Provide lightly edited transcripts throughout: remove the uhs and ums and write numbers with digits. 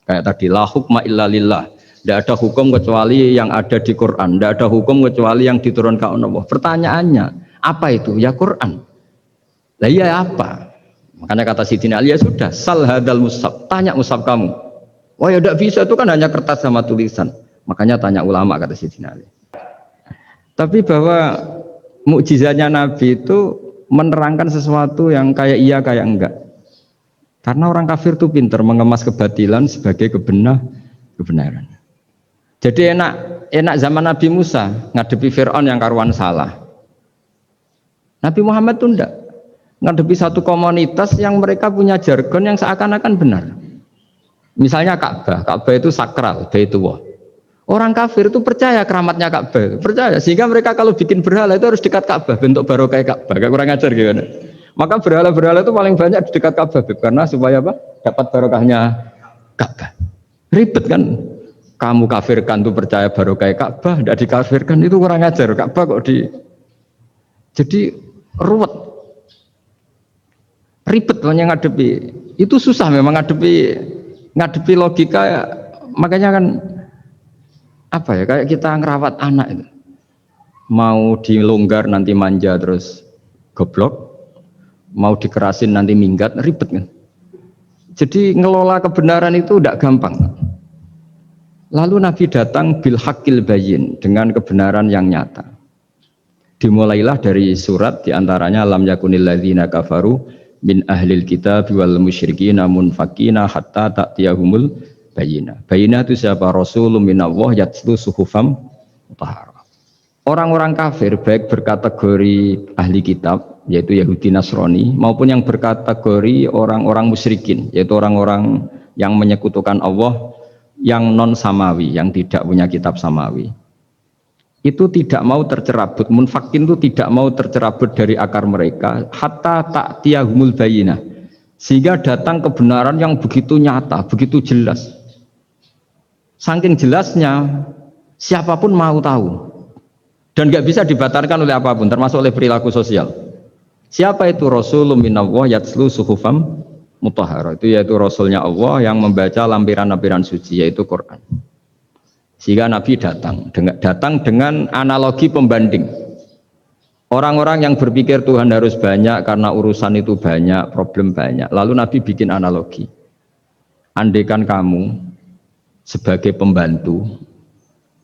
Kayak tadi la hukma illa lillah. Tidak ada hukum kecuali yang ada di Quran. Tidak ada hukum kecuali yang diturunkan Allah. Pertanyaannya, apa itu? Ya Quran. Lah iya apa? Makanya kata Sidina Ali, ya sudah, sal hadal mushaf. Tanya mushaf kamu. Wah ya tidak bisa, itu kan hanya kertas sama tulisan. Makanya tanya ulama, kata Sidina Ali. Tapi bahwa mukjizatnya Nabi itu menerangkan sesuatu yang kayak iya kayak enggak. Karena orang kafir itu pintar mengemas kebatilan sebagai kebenaran. Jadi enak zaman Nabi Musa ngadepi Fir'aun yang karuan salah. Nabi Muhammad itu enggak. Ngadepi satu komunitas yang mereka punya jargon yang seakan-akan benar. Misalnya Ka'bah itu sakral, Baitullah. Orang kafir itu percaya keramatnya Ka'bah, percaya. Sehingga mereka kalau bikin berhala itu harus dekat Ka'bah, bentuk barokah Ka'bah. Gak kurang ajar gimana? Maka berhala-berhala itu paling banyak di dekat Ka'bah, karena supaya apa? Dapat barokahnya Ka'bah. Ribet kan? Kamu kafirkan tuh percaya barokah Ka'bah, tidak dikafirkan itu kurang ajar. Ka'bah kok jadi ruwet, ribet banyak ngadepi. Itu susah memang ngadepi logika. Makanya kan apa ya, kayak kita ngerawat anak itu, mau dilonggar nanti manja terus goblok, mau dikerasin nanti minggat, ribet kan. Jadi ngelola kebenaran itu tidak gampang. Lalu Nabi datang bil haqqil bayyin, dengan kebenaran yang nyata. Dimulailah dari surat diantaranya lam yakunil ladzina kafaru min ahlil kitab wal musyrikin munfakina hatta ta'tiyahumul bayyinah. Bayyinah itu siapa? Rasulun minallah yatlu suhufam mutahharah. Orang-orang kafir baik berkategori ahli kitab yaitu Yahudi Nasrani maupun yang berkategori orang-orang musyrikin yaitu orang-orang yang menyekutukan Allah yang non samawi, yang tidak punya kitab samawi. Itu tidak mau tercerabut, munfakin itu tidak mau tercerabut dari akar mereka hatta ta'tiyahumul bayyinah. Sehingga datang kebenaran yang begitu nyata, begitu jelas. Saking jelasnya siapapun mau tahu. Dan nggak bisa dibatalkan oleh apapun, termasuk oleh perilaku sosial. Siapa itu? Rasulun minallah yatslu suhufam mutahharah, itu yaitu Rasulnya Allah yang membaca lampiran-lampiran suci, yaitu Quran. Sehingga Nabi datang dengan analogi pembanding. Orang-orang yang berpikir Tuhan harus banyak karena urusan itu banyak, problem banyak. Lalu Nabi bikin analogi. Andaikan kamu sebagai pembantu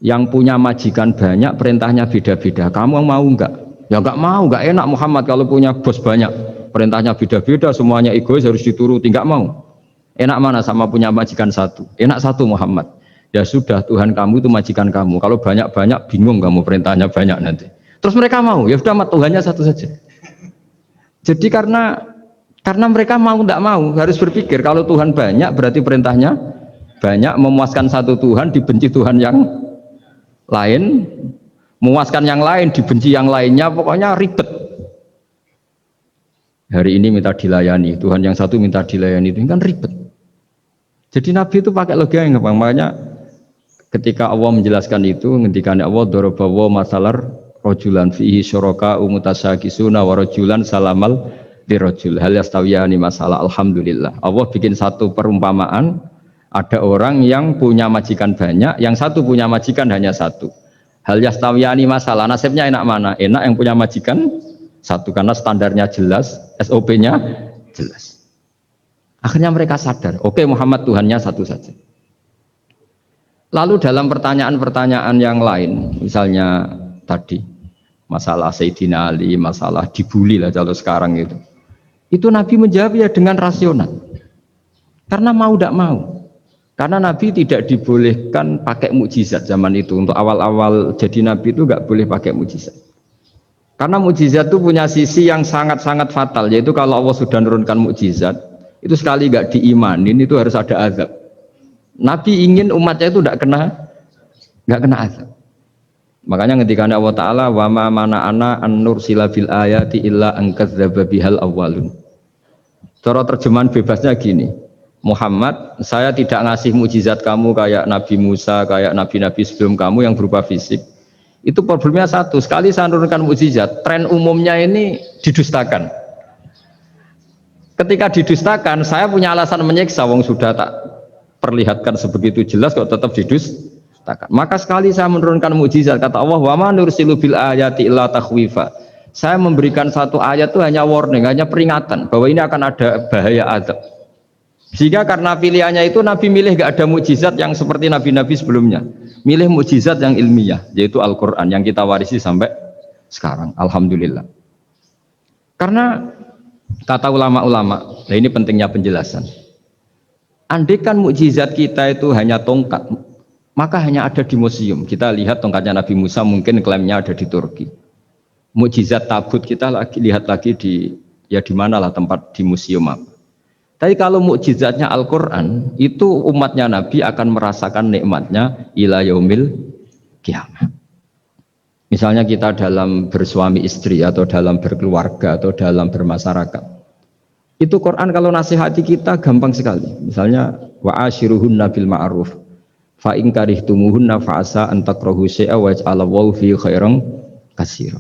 yang punya majikan banyak, perintahnya beda-beda, kamu mau enggak? Ya enggak mau, enggak enak Muhammad kalau punya bos banyak. Perintahnya beda-beda, semuanya egois harus dituruti, enggak mau. Enak mana sama punya majikan satu? Enak satu Muhammad. Ya sudah, Tuhan kamu itu majikan kamu. Kalau banyak-banyak bingung kamu, perintahnya banyak nanti. Terus mereka mau, ya sudah Tuhannya satu saja. Jadi karena mereka mau enggak mau, harus berpikir kalau Tuhan banyak berarti perintahnya banyak, memuaskan satu Tuhan dibenci Tuhan yang lain, memuaskan yang lain dibenci yang lainnya, pokoknya ribet. Hari ini minta dilayani, Tuhan yang satu minta dilayani, itu kan ribet. Jadi Nabi itu pakai logika yang gampang. Makanya ketika Allah menjelaskan itu, ngendikan Allah dorobawo masalar rojulan fihi syuraka umutasakisuna warojulan salamal dirojul hal yastawiyani masalah. Alhamdulillah Allah bikin satu perumpamaan, ada orang yang punya majikan banyak, yang satu punya majikan hanya satu. Hal yastawiyani masalah, nasibnya enak mana? Enak yang punya majikan satu, karena standarnya jelas, SOP-nya jelas. Akhirnya mereka sadar, oke, Muhammad Tuhannya satu saja. Lalu dalam pertanyaan-pertanyaan yang lain, misalnya tadi masalah Sayyidina Ali, masalah dibully lah kalau sekarang itu Nabi menjawab ya dengan rasional. Karena mau tidak mau. Karena Nabi tidak dibolehkan pakai mukjizat zaman itu. Untuk awal-awal jadi Nabi itu nggak boleh pakai mukjizat. Karena mukjizat itu punya sisi yang sangat-sangat fatal, yaitu kalau Allah sudah menurunkan mukjizat, itu sekali nggak diimanin itu harus ada azab. Nabi ingin umatnya itu nggak kena azab. Makanya ketika Allah Taala wa ma mana'ana an nursila bil ayati illa an kadzdzaba bihal awwalun. Cara terjemahan bebasnya gini, Muhammad, saya tidak ngasih mukjizat kamu kayak Nabi Musa, kayak nabi-nabi sebelum kamu yang berupa fisik. Itu problemnya satu, sekali saya menurunkan mukjizat, tren umumnya ini didustakan. Ketika didustakan, saya punya alasan menyiksa, wong sudah tak perlihatkan sebegitu jelas kok tetap didustakan. Maka sekali saya menurunkan mukjizat, kata Allah, wa ma nursilu bil ayati illa takhwifa. Saya memberikan satu ayat itu hanya warning, hanya peringatan bahwa ini akan ada bahaya azab. Sehingga karena pilihannya itu Nabi milih gak ada mukjizat yang seperti nabi-nabi sebelumnya. Milih mukjizat yang ilmiah, yaitu Al-Quran yang kita warisi sampai sekarang. Alhamdulillah. Karena kata ulama-ulama, nah ini pentingnya penjelasan. Andaikan mukjizat kita itu hanya tongkat, maka hanya ada di museum. Kita lihat tongkatnya Nabi Musa mungkin klaimnya ada di Turki. Mukjizat tabut kita lihat lagi di mana lah tempat di museum apa. Tapi kalau mukjizatnya Al-Quran, itu umatnya Nabi akan merasakan nikmatnya ila yaumil kiamat. Misalnya kita dalam bersuami istri atau dalam berkeluarga atau dalam bermasyarakat. Itu Quran kalau nasihati kita gampang sekali. Misalnya wa ashiruhunna bil ma'ruf fa in karihtumuhunna fa asa an takrahu syai'a wa yaj'alallahu fi khairan katsira.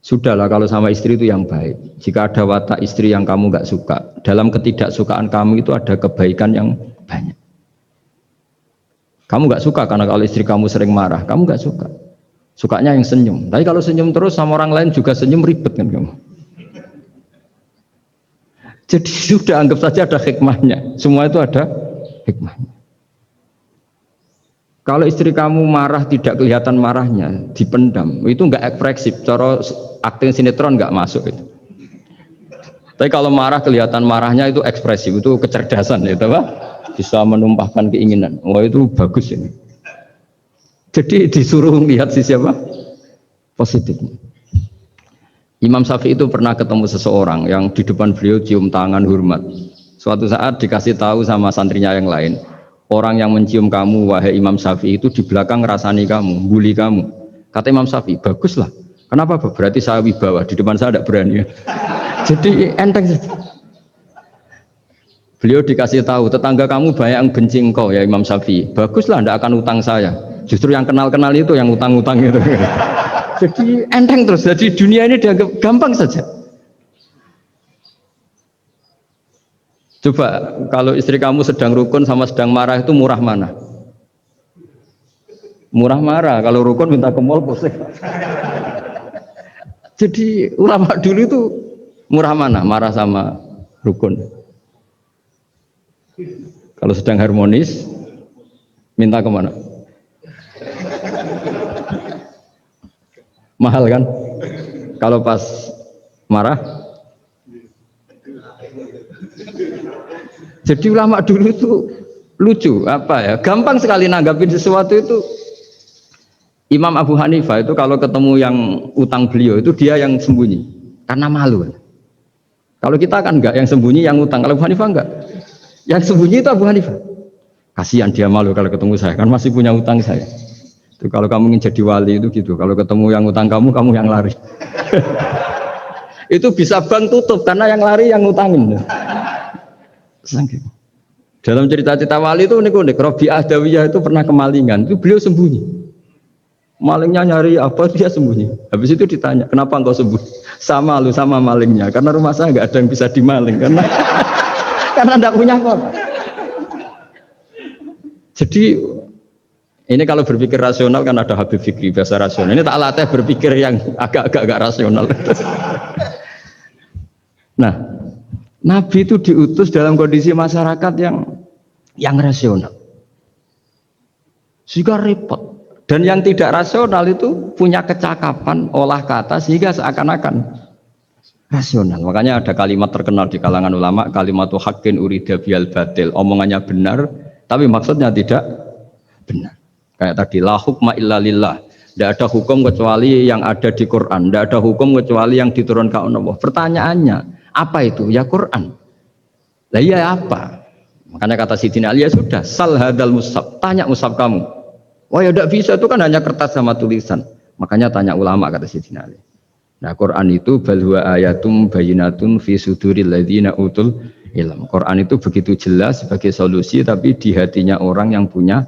Sudahlah kalau sama istri itu yang baik. Jika ada watak istri yang kamu nggak suka, dalam ketidaksukaan kamu itu ada kebaikan yang banyak. Kamu nggak suka karena kalau istri kamu sering marah, kamu nggak suka. Sukanya yang senyum. Tapi kalau senyum terus sama orang lain juga senyum, ribet kan kamu. Jadi sudah anggap saja ada hikmahnya. Semua itu ada hikmahnya. Kalau istri kamu marah tidak kelihatan marahnya, dipendam, itu enggak ekspresif. Cara akting sinetron enggak masuk itu. Tapi kalau marah kelihatan marahnya itu ekspresif, itu kecerdasan ya, Pak. Bisa menumpahkan keinginan. Wah itu bagus ini. Jadi disuruh lihat sisi apa? Positifnya. Imam Syafi'i itu pernah ketemu seseorang yang di depan beliau cium tangan hormat. Suatu saat dikasih tahu sama santrinya yang lain. Orang yang mencium kamu, wahai Imam Syafi'i, itu di belakang ngerasani kamu, bully kamu. Kata Imam Syafi'i, baguslah. Kenapa? Berarti saya wibawa, di depan saya tidak berani. Jadi enteng saja. Beliau dikasih tahu, tetangga kamu banyak yang benci engkau ya Imam Syafi'i. Baguslah, tidak akan utang saya. Justru yang kenal-kenal itu yang utang-utang itu. Jadi enteng terus. Jadi dunia ini dianggap gampang saja. Coba kalau istri kamu sedang rukun sama sedang marah itu murah mana? Murah marah, kalau rukun minta ke mall pusing. Jadi ulama dulu itu murah mana? Marah sama rukun. Kalau sedang harmonis minta kemana? Mahal kan? Kalau pas marah. Jadi ulama dulu itu lucu, apa ya? Gampang sekali nanggapin sesuatu itu. Imam Abu Hanifah itu kalau ketemu yang utang beliau itu dia yang sembunyi karena malu. Kalau kita kan enggak yang sembunyi yang utang. Kalau Abu Hanifah enggak. Yang sembunyi itu Abu Hanifah. Kasihan dia malu kalau ketemu saya, kan masih punya utang saya. Itu kalau kamu ingin jadi wali itu gitu. Kalau ketemu yang utang kamu yang lari. Itu bisa bank tutup karena yang lari yang ngutangin. Dalam cerita-cerita wali itu unik-unik. Rabi'ah Adawiyah itu pernah kemalingan, itu beliau sembunyi. Malingnya nyari apa, dia sembunyi. Habis itu ditanya, kenapa engkau sembunyi? Sama lu sama malingnya, karena rumah saya nggak ada yang bisa dimaling karena karena tidak punya apa. Jadi ini kalau berpikir rasional kan ada Habib Fikri bahasa rasional. Ini tak latih berpikir yang agak-agak rasional. Nah, Nabi itu diutus dalam kondisi masyarakat yang rasional. Sehingga repot. Dan yang tidak rasional itu punya kecakapan olah kata sehingga seakan-akan rasional. Makanya ada kalimat terkenal di kalangan ulama, kalimatu haqqin urida bial batil. Omongannya benar, tapi maksudnya tidak benar. Kayak tadi, la hukma illa lillah. Tidak ada hukum kecuali yang ada di Quran. Tidak ada hukum kecuali yang diturunkan Allah. Pertanyaannya, apa itu? Ya Quran. Lah iya apa? Makanya kata Sidina Ali, ya sudah, sal hadal mushaf, tanya mushaf kamu. Oh ya tidak bisa, itu kan hanya kertas sama tulisan. Makanya tanya ulama, kata Sidina Ali. Nah Quran itu balwa ayatum bayinatun fi suduril ladzina utul ilm. Quran itu begitu jelas sebagai solusi, tapi di hatinya orang yang punya